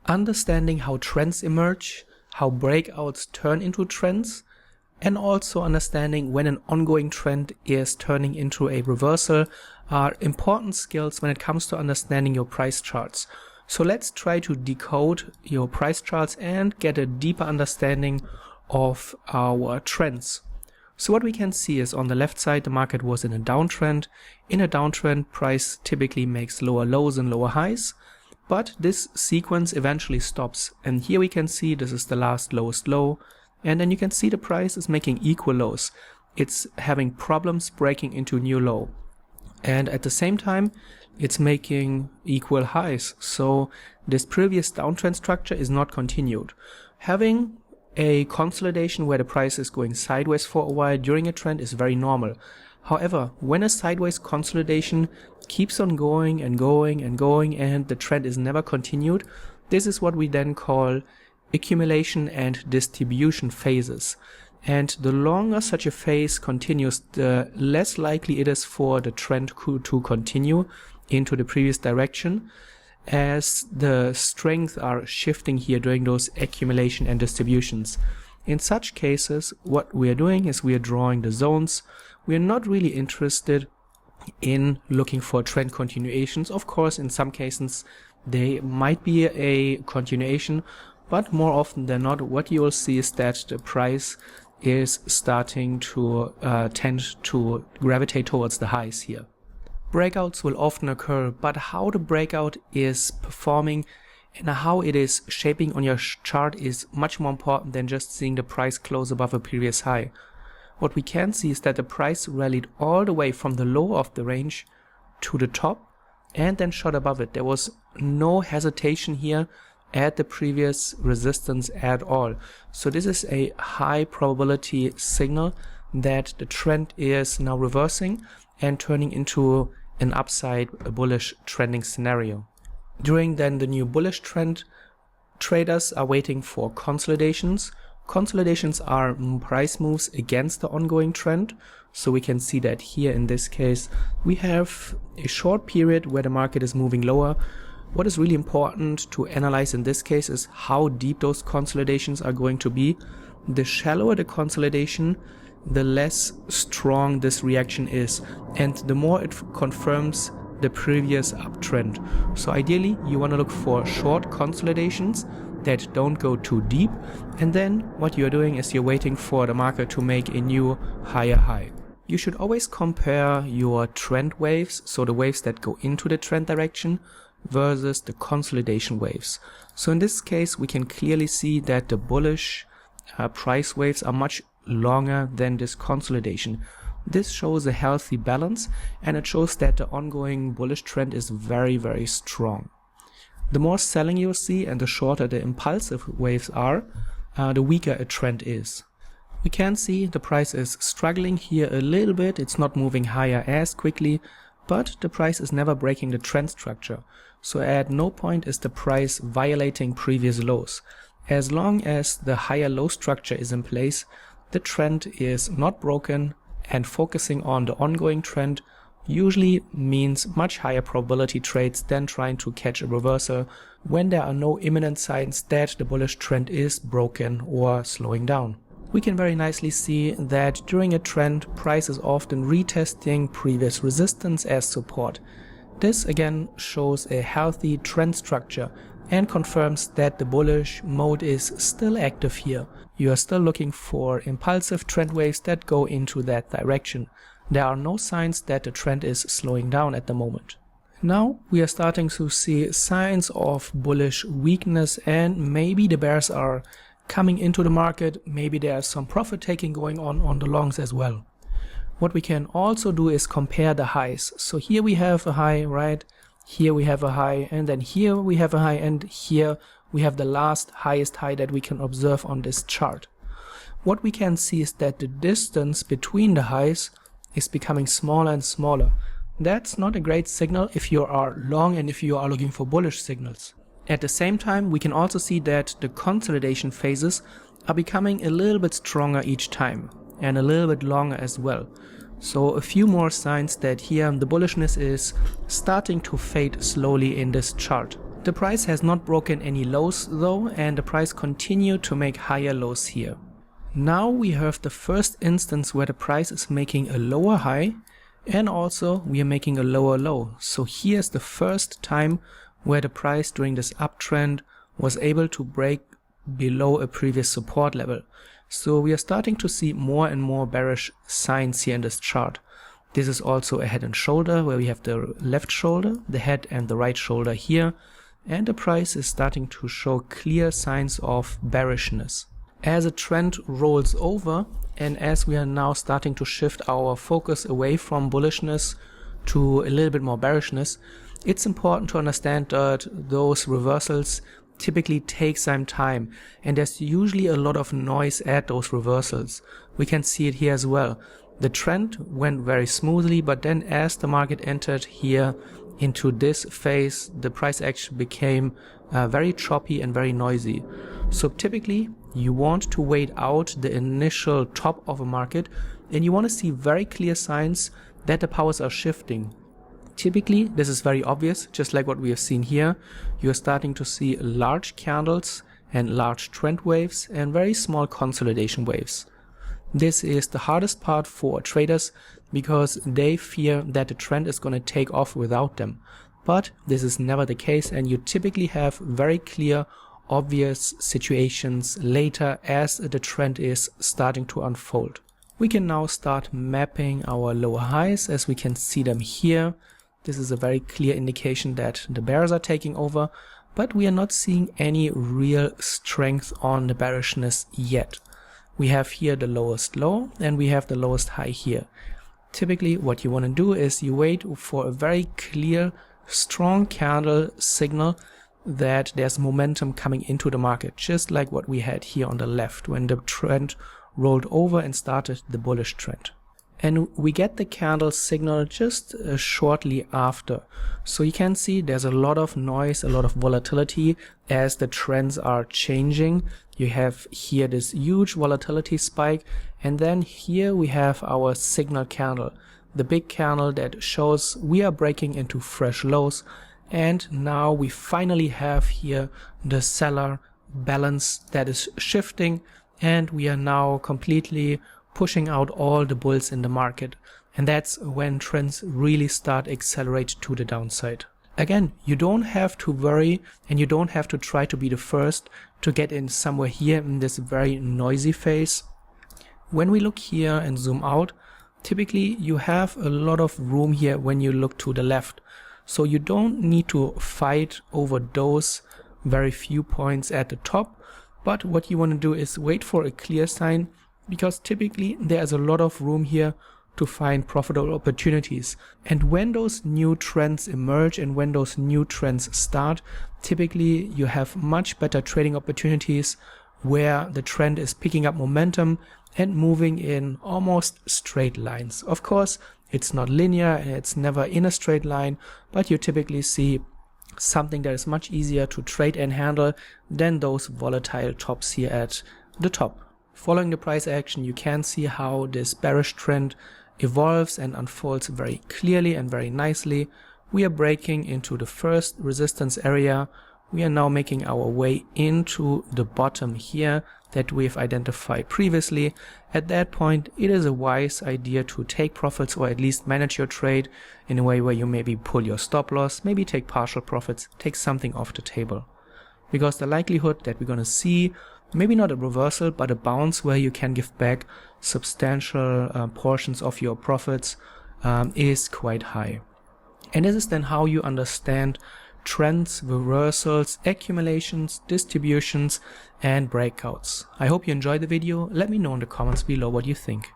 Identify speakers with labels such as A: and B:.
A: understanding how trends emerge, how breakouts turn into trends, and also understanding when an ongoing trend is turning into a reversal are important skills when it comes to understanding your price charts. So let's try to decode your price charts and get a deeper understanding of our trends. So what we can see is on the left side, the market was in a downtrend. In a downtrend, price typically makes lower lows and lower highs, but this sequence eventually stops. And here we can see this is the last lowest low. And then you can see the price is making equal lows. It's having problems breaking into new low. And at the same time, it's making equal highs. So this previous downtrend structure is not continued. Having a consolidation where the price is going sideways for a while during a trend is very normal. However, when a sideways consolidation keeps on going and going and going and the trend is never continued, this is what we then call accumulation and distribution phases. And the longer such a phase continues, the less likely it is for the trend to continue into the previous direction, as the strength are shifting here during those accumulation and distributions. In such cases, what we are doing is we are drawing the zones. We are not really interested in looking for trend continuations. Of course, in some cases, they might be a continuation, but more often than not, what you will see is that the price is starting to tend to gravitate towards the highs here. Breakouts will often occur, but how the breakout is performing and how it is shaping on your chart is much more important than just seeing the price close above a previous high. What we can see is that the price rallied all the way from the low of the range to the top and then shot above it. There was no hesitation here at the previous resistance at all. So this is a high probability signal that the trend is now reversing and turning into an upside bullish trending scenario. During then the new bullish trend, traders are waiting for consolidations. Consolidations are price moves against the ongoing trend. So we can see that here in this case, we have a short period where the market is moving lower. What is really important to analyze in this case is how deep those consolidations are going to be. The shallower the consolidation, the less strong this reaction is, and the more it confirms the previous uptrend. So ideally, you want to look for short consolidations that don't go too deep, and then what you're doing is you're waiting for the market to make a new higher high. You should always compare your trend waves, so the waves that go into the trend direction, versus the consolidation waves. So in this case, we can clearly see that the bullish price waves are much longer than this consolidation. This shows a healthy balance, and it shows that the ongoing bullish trend is very, very strong. The more selling you see and the shorter the impulsive waves are, the weaker a trend is. We can see the price is struggling here a little bit. It's not moving higher as quickly, but the price is never breaking the trend structure. So at no point is the price violating previous lows. As long as the higher low structure is in place, the trend is not broken, and focusing on the ongoing trend usually means much higher probability trades than trying to catch a reversal when there are no imminent signs that the bullish trend is broken or slowing down. We can very nicely see that during a trend, price is often retesting previous resistance as support. This again shows a healthy trend structure and confirms that the bullish mode is still active here. You are still looking for impulsive trend waves that go into that direction. There are no signs that the trend is slowing down at the moment. Now we are starting to see signs of bullish weakness, and maybe the bears are coming into the market. Maybe there's some profit taking going on the longs as well. What we can also do is compare the highs. So here we have a high, right? Here we have a high, and then here we have a high, and here we have the last highest high that we can observe on this chart. What we can see is that the distance between the highs is becoming smaller and smaller. That's not a great signal if you are long and if you are looking for bullish signals. At the same time, we can also see that the consolidation phases are becoming a little bit stronger each time and a little bit longer as well. So a few more signs that here the bullishness is starting to fade slowly in this chart. The price has not broken any lows though, and the price continued to make higher lows here. Now we have the first instance where the price is making a lower high and also we are making a lower low. So here's the first time where the price during this uptrend was able to break below a previous support level. So we are starting to see more and more bearish signs here in this chart. This is also a head and shoulder where we have the left shoulder, the head and the right shoulder here, and the price is starting to show clear signs of bearishness. As a trend rolls over and as we are now starting to shift our focus away from bullishness to a little bit more bearishness, it's important to understand that those reversals typically take some time and there's usually a lot of noise at those reversals. We can see it here as well. The trend went very smoothly, but then as the market entered here into this phase, the price action became very choppy and very noisy. So typically you want to wait out the initial top of a market and you want to see very clear signs that the powers are shifting. Typically this is very obvious, just like what we have seen here. You are starting to see large candles and large trend waves and very small consolidation waves. This is the hardest part for traders because they fear that the trend is going to take off without them. But this is never the case and you typically have very clear, obvious situations later as the trend is starting to unfold. We can now start mapping our lower highs as we can see them here. This is a very clear indication that the bears are taking over, but we are not seeing any real strength on the bearishness yet. We have here the lowest low and we have the lowest high here. Typically what you want to do is you wait for a very clear, strong candle signal that there's momentum coming into the market, just like what we had here on the left when the trend rolled over and started the bullish trend. And we get the candle signal just shortly after. So you can see there's a lot of noise, a lot of volatility as the trends are changing. You have here this huge volatility spike, and then here we have our signal candle, the big candle that shows we are breaking into fresh lows. And now we finally have here the seller balance that is shifting, and we are now completely pushing out all the bulls in the market. And that's when trends really start accelerate to the downside. Again, you don't have to worry and you don't have to try to be the first to get in somewhere here in this very noisy phase. When we look here and zoom out, typically you have a lot of room here when you look to the left. So you don't need to fight over those very few points at the top, but what you want to do is wait for a clear sign, because typically there's a lot of room here to find profitable opportunities. And when those new trends emerge and when those new trends start, typically you have much better trading opportunities where the trend is picking up momentum and moving in almost straight lines. Of course, it's not linear and it's never in a straight line, but you typically see something that is much easier to trade and handle than those volatile tops here at the top. Following the price action, you can see how this bearish trend evolves and unfolds very clearly and very nicely. We are breaking into the first resistance area. We are now making our way into the bottom here that we've identified previously. At that point, it is a wise idea to take profits or at least manage your trade in a way where you maybe pull your stop loss, maybe take partial profits, take something off the table. Because the likelihood that we're going to see maybe not a reversal, but a bounce where you can give back substantial portions of your profits is quite high. And this is then how you understand trends, reversals, accumulations, distributions, and breakouts. I hope you enjoyed the video. Let me know in the comments below what you think.